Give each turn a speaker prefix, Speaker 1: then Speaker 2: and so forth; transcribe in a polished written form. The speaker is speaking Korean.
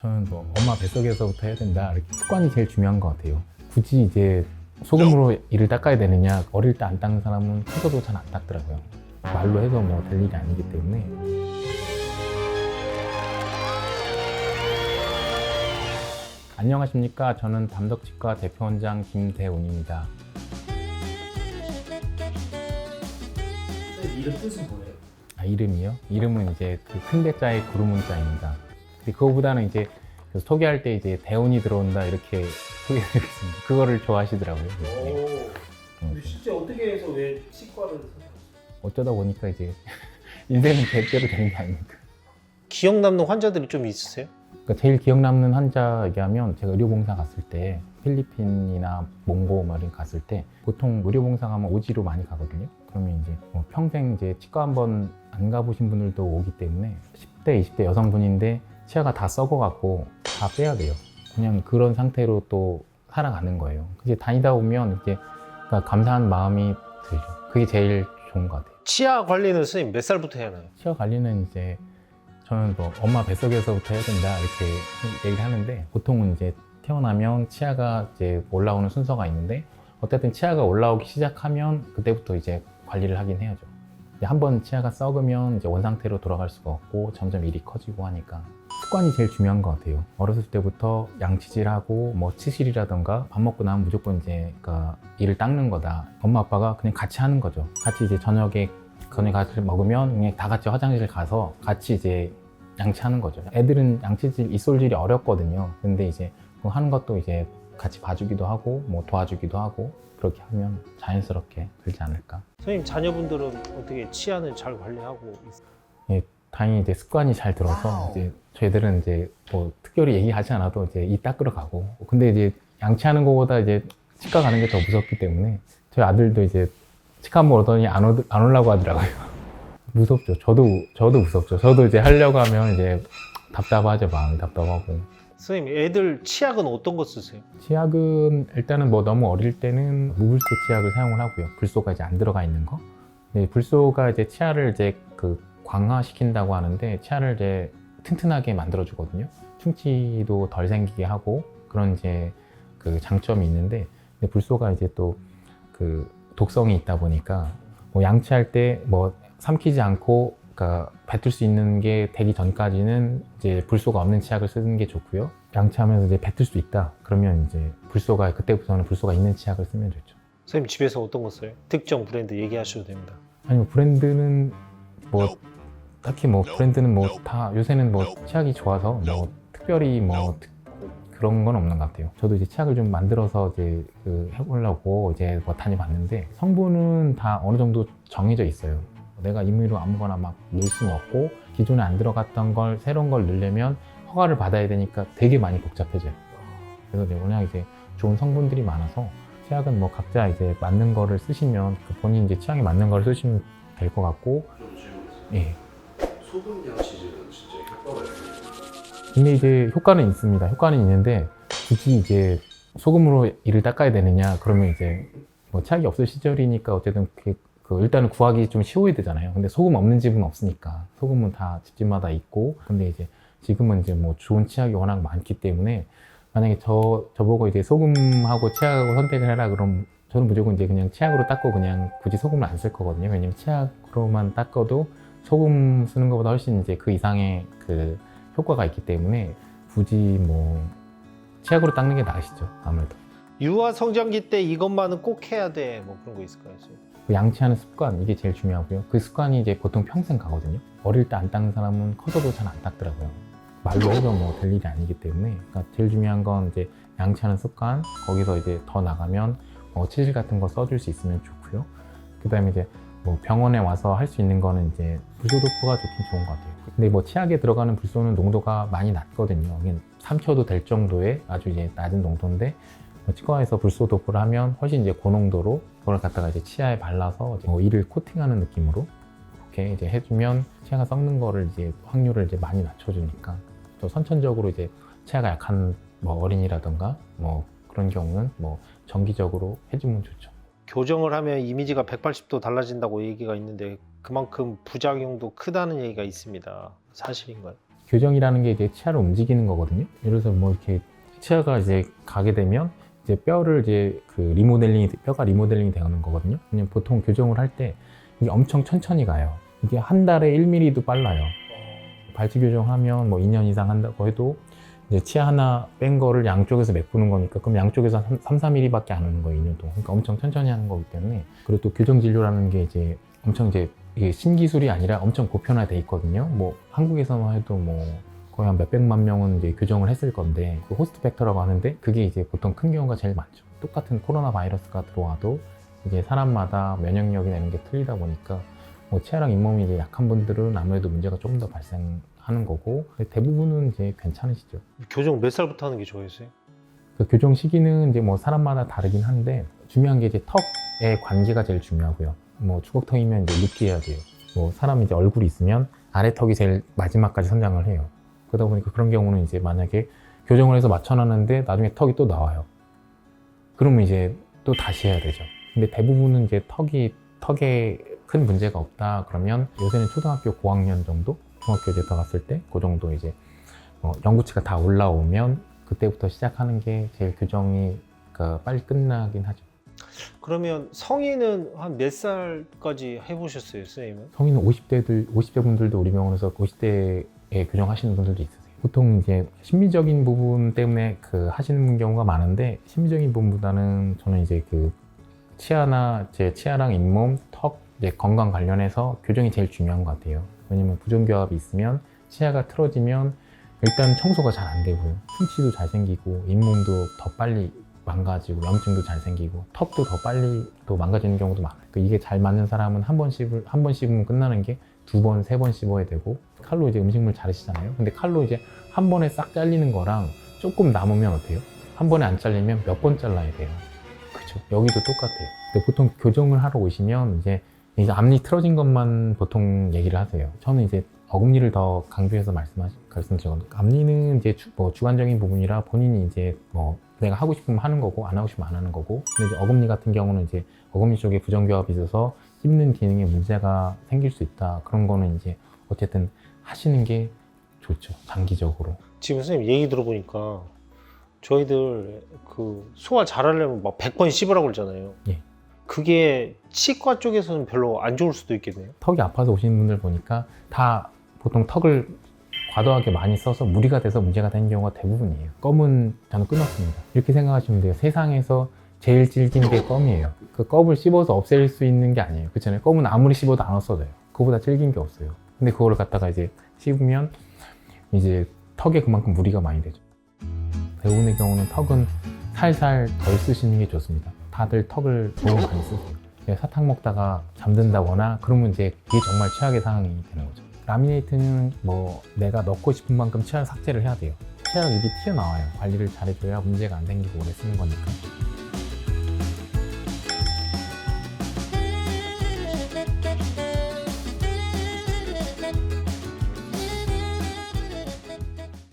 Speaker 1: 저는 뭐 엄마 뱃속에서부터 해야 된다. 이렇게 습관이 제일 중요한 것 같아요. 굳이 이제 소금으로 이를 닦아야 되느냐, 어릴 때 안 닦는 사람은 커서도 잘 안 닦더라고요. 말로 해서 뭐 될 일이 아니기 때문에. 안녕하십니까. 저는 담덕치과 대표원장 김대훈입니다.
Speaker 2: 이름 뜻은 뭐예요?
Speaker 1: 이름이요? 이름은 이제 그 큰 대자의 구름문자입니다. 근데 그거보다는 이제 소개할 때 이제 대운이 들어온다 이렇게 소개해드리겠습니다. 그거를 좋아하시더라고요. 네.
Speaker 2: 근데 실제 어떻게 해서 왜 치과를 선택하셨어요?
Speaker 1: 어쩌다 보니까 이제 인생은 제대로 되는 게 아닙니까?
Speaker 3: 기억 남는 환자들이 좀 있으세요?
Speaker 1: 그러니까 제일 기억 남는 환자 얘기하면 제가 의료봉사 갔을 때 필리핀이나 몽고 말인 갔을 때 보통 의료봉사 가면 오지로 많이 가거든요. 그러면 이제 뭐 평생 이제 치과 한번 안 가보신 분들도 오기 때문에 10대, 20대 여성분인데 치아가 다 썩어갖고 다 빼야 돼요. 그냥 그런 상태로 또 살아가는 거예요. 이제 다니다 보면 이제 그러니까 감사한 마음이 들죠. 그게 제일 좋은 것 같아요.
Speaker 3: 치아 관리는 선생님 몇 살부터 해야 하나요?
Speaker 1: 치아 관리는 이제 저는 뭐 엄마 뱃속에서부터 해야 된다 이렇게 얘기를 하는데 보통은 이제 태어나면 치아가 이제 올라오는 순서가 있는데 어쨌든 치아가 올라오기 시작하면 그때부터 이제 관리를 하긴 해야죠. 한번 치아가 썩으면 이제 원상태로 돌아갈 수가 없고 점점 일이 커지고 하니까 습관이 제일 중요한 것 같아요. 어렸을 때부터 양치질하고 뭐 치실이라던가 밥 먹고 나면 무조건 이제 그러니까 이를 닦는 거다. 엄마 아빠가 그냥 같이 하는 거죠. 같이 이제 저녁에 같이 먹으면 그냥 다 같이 화장실 가서 같이 이제 양치하는 거죠. 애들은 양치질, 이솔질이 어렵거든요. 근데 이제 그거 하는 것도 이제 같이 봐주기도 하고 뭐 도와주기도 하고 그렇게 하면 자연스럽게 되지 않을까.
Speaker 3: 선생님 자녀분들은 어떻게 치아는 잘 관리하고 있어요?
Speaker 1: 예, 다행히 이제 습관이 잘 들어서 이제 저희들은 이제 뭐 특별히 얘기하지 않아도 이제 이 닦으러 가고 근데 이제 양치하는 것보다 이제 치과 가는 게 더 무섭기 때문에 저희 아들도 이제 치과 한번 오더니 안 오려고 하더라고요. 무섭죠. 저도 무섭죠. 저도 이제 하려고 하면 이제 답답하죠. 마음이 답답하고.
Speaker 3: 선생님 애들 치약은 어떤 거 쓰세요?
Speaker 1: 치약은 일단은 뭐 너무 어릴 때는 무불소 치약을 사용을 하고요. 불소가 이제 안 들어가 있는 거. 네, 불소가 이제 치아를 이제 그 강화시킨다고 하는데 치아를 이제 튼튼하게 만들어 주거든요. 충치도 덜 생기게 하고 그런 이제 그 장점이 있는데 근데 불소가 이제 또 그 독성이 있다 보니까 뭐 양치할 때 뭐 삼키지 않고 그러니까 뱉을 수 있는 게 되기 전까지는 이제 불소가 없는 치약을 쓰는 게 좋고요. 양치하면서 이제 뱉을 수 있다. 그러면 이제 불소가 그때부터는 불소가 있는 치약을 쓰면 좋죠.
Speaker 3: 선생님 집에서 어떤 거 써요? 특정 브랜드 얘기하셔도 됩니다.
Speaker 1: 아니 브랜드는 뭐 딱히 뭐 브랜드는 뭐 다 요새는 뭐 치약이 좋아서 뭐 특별히 뭐 그런 건 없는 것 같아요. 저도 이제 치약을 좀 만들어서 이제 그 해보려고 이제 뭐 다녀봤는데 성분은 다 어느 정도 정해져 있어요. 내가 임의로 아무거나 막 넣을 수는 없고 기존에 안 들어갔던 걸 새로운 걸 넣으려면 허가를 받아야 되니까 되게 많이 복잡해져요. 그래서 이제 워낙 이제 좋은 성분들이 많아서 치약은 뭐 각자 이제 맞는 거를 쓰시면 그 본인 이제 취향에 맞는 거를 쓰시면 될 것 같고.
Speaker 2: 좀 질문해서
Speaker 1: 예.
Speaker 2: 소금 양치질은 진짜 효과가 있나요?
Speaker 1: 근데 이제 효과는 있습니다. 효과는 있는데 굳이 이제 소금으로 이를 닦아야 되느냐 그러면 이제 뭐 치약이 없을 시절이니까 어쨌든 그 일단은 구하기 좀 쉬워야 되잖아요. 근데 소금 없는 집은 없으니까 소금은 다 집집마다 있고 근데 이제 지금은 이제 뭐 좋은 치약이 워낙 많기 때문에 만약에 저보고 이제 소금하고 치약하고 선택을 해라 그럼 저는 무조건 이제 그냥 치약으로 닦고 그냥 굳이 소금을 안 쓸 거거든요. 왜냐면 치약으로만 닦아도 소금 쓰는 것보다 훨씬 이제 그 이상의 그 효과가 있기 때문에 굳이 뭐 치약으로 닦는 게 나으시죠. 아무래도.
Speaker 3: 유아 성장기 때 이것만은 꼭 해야 돼 뭐 그런 거 있을까요? 선생님?
Speaker 1: 그 양치하는 습관 이게 제일 중요하고요. 그 습관이 이제 보통 평생 가거든요. 어릴 때 안 닦는 사람은 커서도 잘 안 닦더라고요. 말로 해서 뭐 될 일이 아니기 때문에 그러니까 제일 중요한 건 이제 양치하는 습관 거기서 이제 더 나가면 치실 같은 거 써줄 수 있으면 좋고요. 그다음에 이제 뭐 병원에 와서 할 수 있는 거는 이제 불소도포가 좋긴 좋은 것 같아요. 근데 뭐 치약에 들어가는 불소는 농도가 많이 낮거든요. 3초도 될 정도의 아주 이제 낮은 농도인데 치과에서 불소도포를 하면 훨씬 이제 고농도로 그걸 갖다가 이제 치아에 발라서 이제 이를 코팅하는 느낌으로 이렇게 이제 해주면 치아가 썩는 거를 이제 확률을 이제 많이 낮춰주니까 또 선천적으로 이제 치아가 약한 뭐 어린이라던가 뭐 그런 경우는 뭐 정기적으로 해주면 좋죠.
Speaker 3: 교정을 하면 이미지가 180도 달라진다고 얘기가 있는데 그만큼 부작용도 크다는 얘기가 있습니다. 사실인가요?
Speaker 1: 교정이라는 게 이제 치아를 움직이는 거거든요. 예를 들어서 뭐 이렇게 치아가 이제 가게 되면 이제 뼈를 이제 그 뼈가 리모델링이 되는 거거든요. 왜냐면 보통 교정을 할 때 이게 엄청 천천히 가요. 이게 한 달에 1mm도 빨라요. 발치 교정하면 뭐 2년 이상 한다고 해도 이제 치아 하나 뺀 거를 양쪽에서 메꾸는 거니까 그럼 양쪽에서 3-4mm밖에 안 하는 거예요, 2년 동안. 그러니까 엄청 천천히 하는 거기 때문에. 그리고 또 교정 진료라는 게 이제 엄청 이제 이게 신기술이 아니라 엄청 보편화돼 있거든요. 뭐 한국에서만 해도 뭐 거의 한 몇백만 명은 이제 교정을 했을 건데 그 호스트 팩터라고 하는데 그게 이제 보통 큰 경우가 제일 많죠. 똑같은 코로나 바이러스가 들어와도 이제 사람마다 면역력이나 이런 게 틀리다 보니까 뭐 치아랑 잇몸이 이제 약한 분들은 아무래도 문제가 좀 더 발생하는 거고 대부분은 이제 괜찮으시죠.
Speaker 3: 교정 몇 살부터 하는 게 좋아했어요?
Speaker 1: 그 교정 시기는 이제 뭐 사람마다 다르긴 한데 중요한 게 이제 턱의 관계가 제일 중요하고요. 뭐 주걱턱이면 이제 느끼해야 돼요. 뭐 사람 이제 얼굴이 있으면 아래 턱이 제일 마지막까지 선장을 해요. 그러다 보니까 그런 경우는 이제 만약에 교정을 해서 맞춰놨는데 나중에 턱이 또 나와요. 그러면 이제 또 다시 해야 되죠. 근데 대부분은 이제 턱에 큰 문제가 없다 그러면 요새는 초등학교 고학년 정도, 중학교 이제 들어갔을 때 그 정도 이제 영구치가 다 올라오면 그때부터 시작하는 게 제일 교정이 빨리 끝나긴 하죠.
Speaker 3: 그러면 성인은 한 몇 살까지 해보셨어요, 선생님은?
Speaker 1: 성인은 50대 분들도 우리 병원에서 50대에 교정하시는 분들도 있으세요. 보통 이제 심리적인 부분 때문에 하시는 경우가 많은데 심리적인 부분보다는 저는 이제 치아나 제 치아랑 잇몸, 턱 이제 건강 관련해서 교정이 제일 중요한 것 같아요. 왜냐면 부종교합이 있으면 치아가 틀어지면 일단 청소가 잘 안 되고요. 충치도 잘 생기고 잇몸도 더 빨리 망가지고 염증도 잘 생기고 턱도 더 빨리 또 망가지는 경우도 많아요. 이게 잘 맞는 사람은 한 번 씹으면 끝나는 게 2번, 3번 씹어야 되고 칼로 이제 음식물 자르시잖아요. 근데 칼로 이제 한 번에 싹 잘리는 거랑 조금 남으면 어때요? 한 번에 안 잘리면 몇 번 잘라야 돼요. 그죠? 여기도 똑같아요. 근데 보통 교정을 하러 오시면 이제 앞니 틀어진 것만 보통 얘기를 하세요. 저는 이제 어금니를 더 강조해서 말씀드리거든요. 앞니는 이제 주관적인 부분이라 본인이 이제 내가 하고 싶으면 하는 거고 안 하고 싶으면 안 하는 거고. 근데 이제 어금니 같은 경우는 이제 어금니 쪽에 부정교합이 있어서 씹는 기능에 문제가 생길 수 있다. 그런 거는 이제 어쨌든 하시는 게 좋죠. 장기적으로.
Speaker 3: 지금 선생님 얘기 들어보니까 저희들 소화 잘하려면 막 100번 씹으라고 그러잖아요.
Speaker 1: 예.
Speaker 3: 그게 치과 쪽에서는 별로 안 좋을 수도 있겠네요.
Speaker 1: 턱이 아파서 오시는 분들 보니까 다 보통 턱을 과도하게 많이 써서 무리가 돼서 문제가 되는 경우가 대부분이에요. 껌은 저는 끊었습니다. 이렇게 생각하시면 돼요. 세상에서 제일 질긴 게 껌이에요. 그 껌을 씹어서 없앨 수 있는 게 아니에요. 그렇잖아요. 껌은 아무리 씹어도 안 없어져요. 그거보다 질긴 게 없어요. 근데 그거를 갖다가 이제 씹으면 이제 턱에 그만큼 무리가 많이 되죠. 대부분의 경우는 턱은 살살 덜 쓰시는 게 좋습니다. 다들 턱을 너무 많이 쓰세요. 사탕 먹다가 잠든다거나 그러면 이제 그게 정말 최악의 상황이 되는 거죠. 라미네이트는 내가 넣고 싶은 만큼 치아 삭제를 해야 돼요. 치아랑 입이 튀어나와요. 관리를 잘해줘야 문제가 안 생기고 오래 쓰는 거니까.